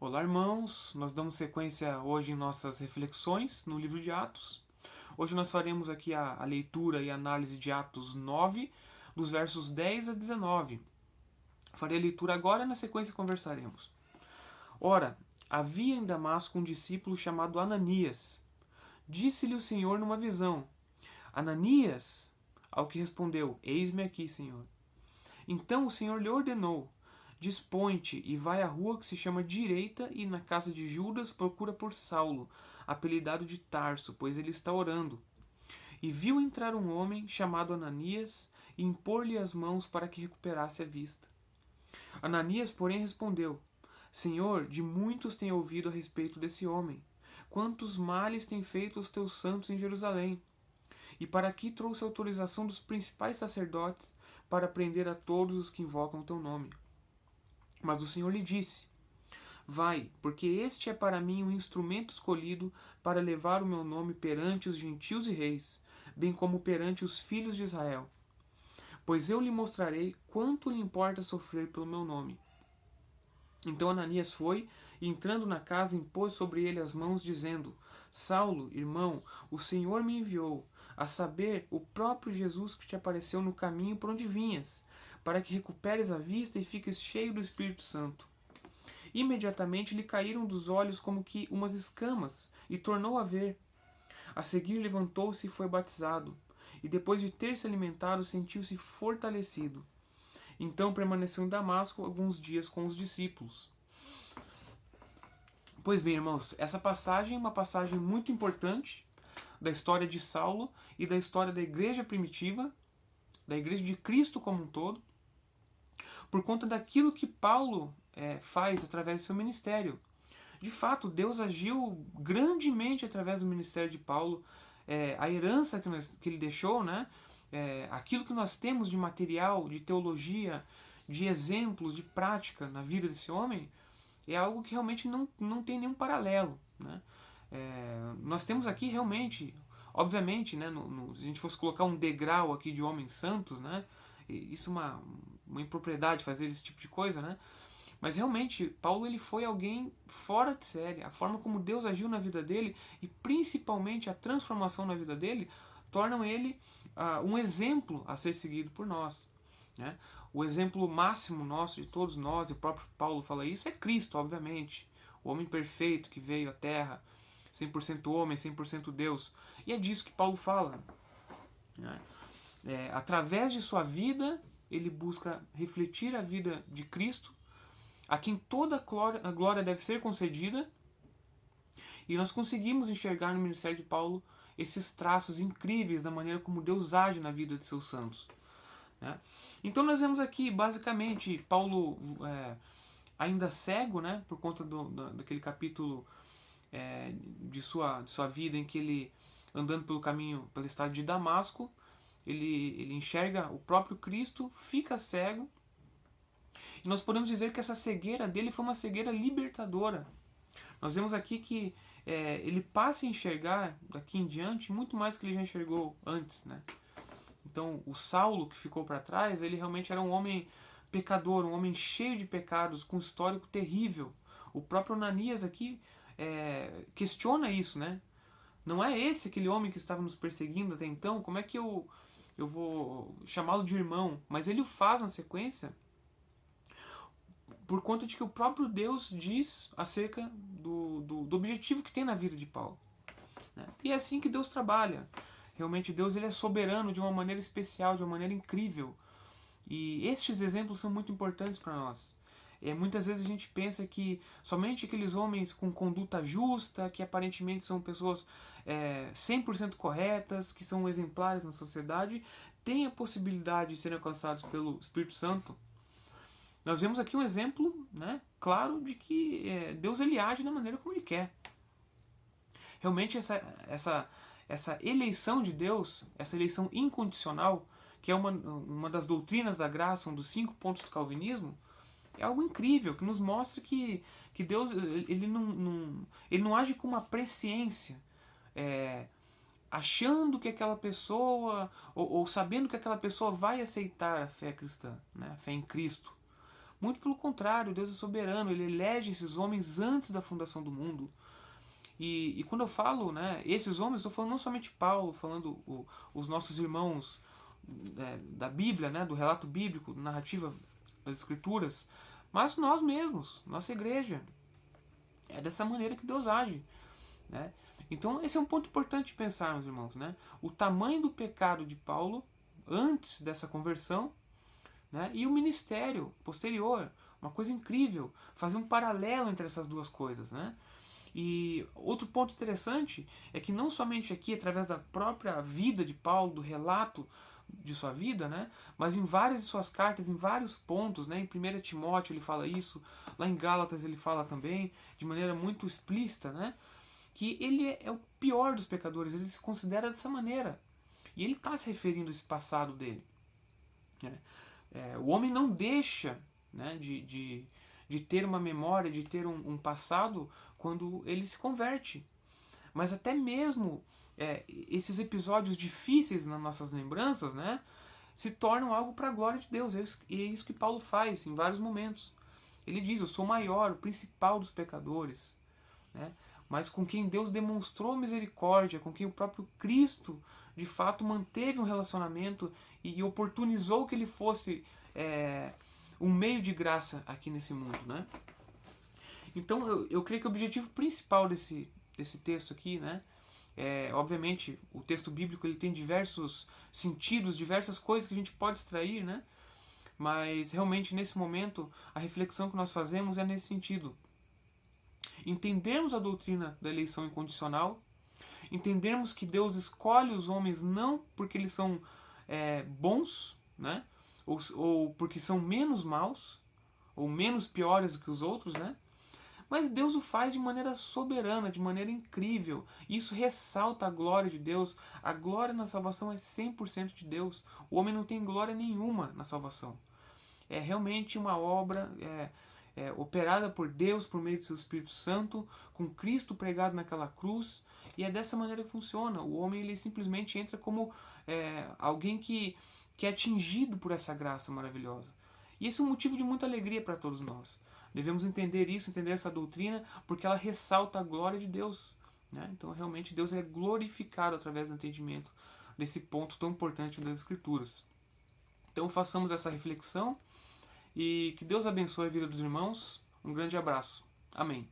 Olá, irmãos. Nós damos sequência hoje em nossas reflexões no livro de Atos. Hoje nós faremos aqui a leitura e análise de Atos 9, dos versos 10 a 19. Farei a leitura agora e na sequência conversaremos. Ora, havia em Damasco um discípulo chamado Ananias. Disse-lhe o Senhor numa visão: Ananias! Ao que respondeu: Eis-me aqui, Senhor. Então o Senhor lhe ordenou: Dispõe-te e vai à rua que se chama Direita, e na casa de Judas procura por Saulo, apelidado de Tarso, pois ele está orando. E viu entrar um homem chamado Ananias e impor-lhe as mãos para que recuperasse a vista. Ananias, porém, respondeu: Senhor, de muitos tenho ouvido a respeito desse homem. Quantos males tem feito os teus santos em Jerusalém? E para aqui trouxe autorização dos principais sacerdotes para prender a todos os que invocam o teu nome. Mas o Senhor lhe disse: Vai, porque este é para mim um instrumento escolhido para levar o meu nome perante os gentios e reis, bem como perante os filhos de Israel. Pois eu lhe mostrarei quanto lhe importa sofrer pelo meu nome. Então Ananias foi, e entrando na casa, impôs sobre ele as mãos, dizendo: Saulo, irmão, o Senhor me enviou, a saber, o próprio Jesus que te apareceu no caminho por onde vinhas, para que recuperes a vista e fiques cheio do Espírito Santo. Imediatamente lhe caíram dos olhos como que umas escamas, e tornou a ver. A seguir levantou-se e foi batizado, e depois de ter se alimentado, sentiu-se fortalecido. Então permaneceu em Damasco alguns dias com os discípulos. Pois bem, irmãos, essa passagem é uma passagem muito importante da história de Saulo e da história da igreja primitiva, da igreja de Cristo como um todo, por conta daquilo que Paulo faz através do seu ministério. De fato, Deus agiu grandemente através do ministério de Paulo. A herança que ele deixou, né? Aquilo que nós temos de material, de teologia, de exemplos, de prática na vida desse homem, é algo que realmente não tem nenhum paralelo. Né? Nós temos aqui realmente, obviamente, né, se a gente fosse colocar um degrau aqui de homens santos, né, isso é uma impropriedade fazer esse tipo de coisa, né? Mas realmente, Paulo ele foi alguém fora de série. A forma como Deus agiu na vida dele e principalmente a transformação na vida dele tornam ele um exemplo a ser seguido por nós. Né? O exemplo máximo nosso, de todos nós, e o próprio Paulo fala isso, é Cristo, obviamente. O homem perfeito que veio à Terra, 100% homem, 100% Deus. E é disso que Paulo fala. Né? Através de sua vida, ele busca refletir a vida de Cristo, a quem toda a glória deve ser concedida, e nós conseguimos enxergar no ministério de Paulo esses traços incríveis da maneira como Deus age na vida de seus santos. Né? Então nós vemos aqui, basicamente, Paulo ainda cego, né, por conta daquele capítulo de sua vida em que ele, andando pelo caminho, pela estrada de Damasco, ele enxerga o próprio Cristo, fica cego. E nós podemos dizer que essa cegueira dele foi uma cegueira libertadora. Nós vemos aqui que ele passa a enxergar daqui em diante muito mais do que ele já enxergou antes. Né? Então, o Saulo que ficou para trás, ele realmente era um homem pecador, um homem cheio de pecados, com um histórico terrível. O próprio Ananias aqui questiona isso, né? Não é esse aquele homem que estava nos perseguindo até então? Como é que eu vou chamá-lo de irmão? Mas ele o faz na sequência por conta de que o próprio Deus diz acerca do objetivo que tem na vida de Paulo. Né? E é assim que Deus trabalha. Realmente Deus ele é soberano de uma maneira especial, de uma maneira incrível. E estes exemplos são muito importantes para nós. Muitas vezes a gente pensa que somente aqueles homens com conduta justa, que aparentemente são pessoas 100% corretas, que são exemplares na sociedade, têm a possibilidade de serem alcançados pelo Espírito Santo. Nós vemos aqui um exemplo, né, claro de que Deus ele age da maneira como ele quer. Realmente essa eleição de Deus, essa eleição incondicional, que é uma das doutrinas da graça, um dos 5 pontos do calvinismo, é algo incrível, que nos mostra que Deus ele não age com uma presciência, achando que aquela pessoa, ou sabendo que aquela pessoa vai aceitar a fé cristã, né, a fé em Cristo. Muito pelo contrário, Deus é soberano, ele elege esses homens antes da fundação do mundo. E quando eu falo, né, esses homens, estou falando não somente Paulo, falando os nossos irmãos da Bíblia, né, do relato bíblico, narrativa das Escrituras, mas nós mesmos, nossa igreja. É dessa maneira que Deus age. Né? Então esse é um ponto importante de pensar, meus irmãos. Né? O tamanho do pecado de Paulo antes dessa conversão, né, e o ministério posterior. Uma coisa incrível, fazer um paralelo entre essas duas coisas. Né? E outro ponto interessante é que não somente aqui, através da própria vida de Paulo, do relato de sua vida, né, mas em várias de suas cartas, em vários pontos, né, em 1 Timóteo ele fala isso, lá em Gálatas ele fala também, de maneira muito explícita, né, que ele é o pior dos pecadores, ele se considera dessa maneira. E ele está se referindo a esse passado dele. Né? O homem não deixa, né, de ter uma memória, de ter um passado quando ele se converte. Mas até mesmo esses episódios difíceis nas nossas lembranças, né, se tornam algo para a glória de Deus. E é isso que Paulo faz em vários momentos. Ele diz: eu sou o maior, o principal dos pecadores. Né? Mas com quem Deus demonstrou misericórdia, com quem o próprio Cristo de fato manteve um relacionamento e oportunizou que ele fosse um meio de graça aqui nesse mundo. Né? Então eu creio que o objetivo principal desse texto aqui, né, obviamente o texto bíblico ele tem diversos sentidos, diversas coisas que a gente pode extrair, né, mas realmente nesse momento a reflexão que nós fazemos é nesse sentido. Entendermos a doutrina da eleição incondicional, entendermos que Deus escolhe os homens não porque eles são bons, né, ou porque são menos maus, ou menos piores do que os outros, né, mas Deus o faz de maneira soberana, de maneira incrível. Isso ressalta a glória de Deus. A glória na salvação é 100% de Deus. O homem não tem glória nenhuma na salvação. É realmente uma obra operada por Deus por meio do seu Espírito Santo, com Cristo pregado naquela cruz. E é dessa maneira que funciona. O homem ele simplesmente entra como alguém que é atingido por essa graça maravilhosa. E esse é um motivo de muita alegria para todos nós. Devemos entender isso, entender essa doutrina, porque ela ressalta a glória de Deus. Né? Então, realmente, Deus é glorificado através do entendimento desse ponto tão importante das Escrituras. Então, façamos essa reflexão e que Deus abençoe a vida dos irmãos. Um grande abraço. Amém.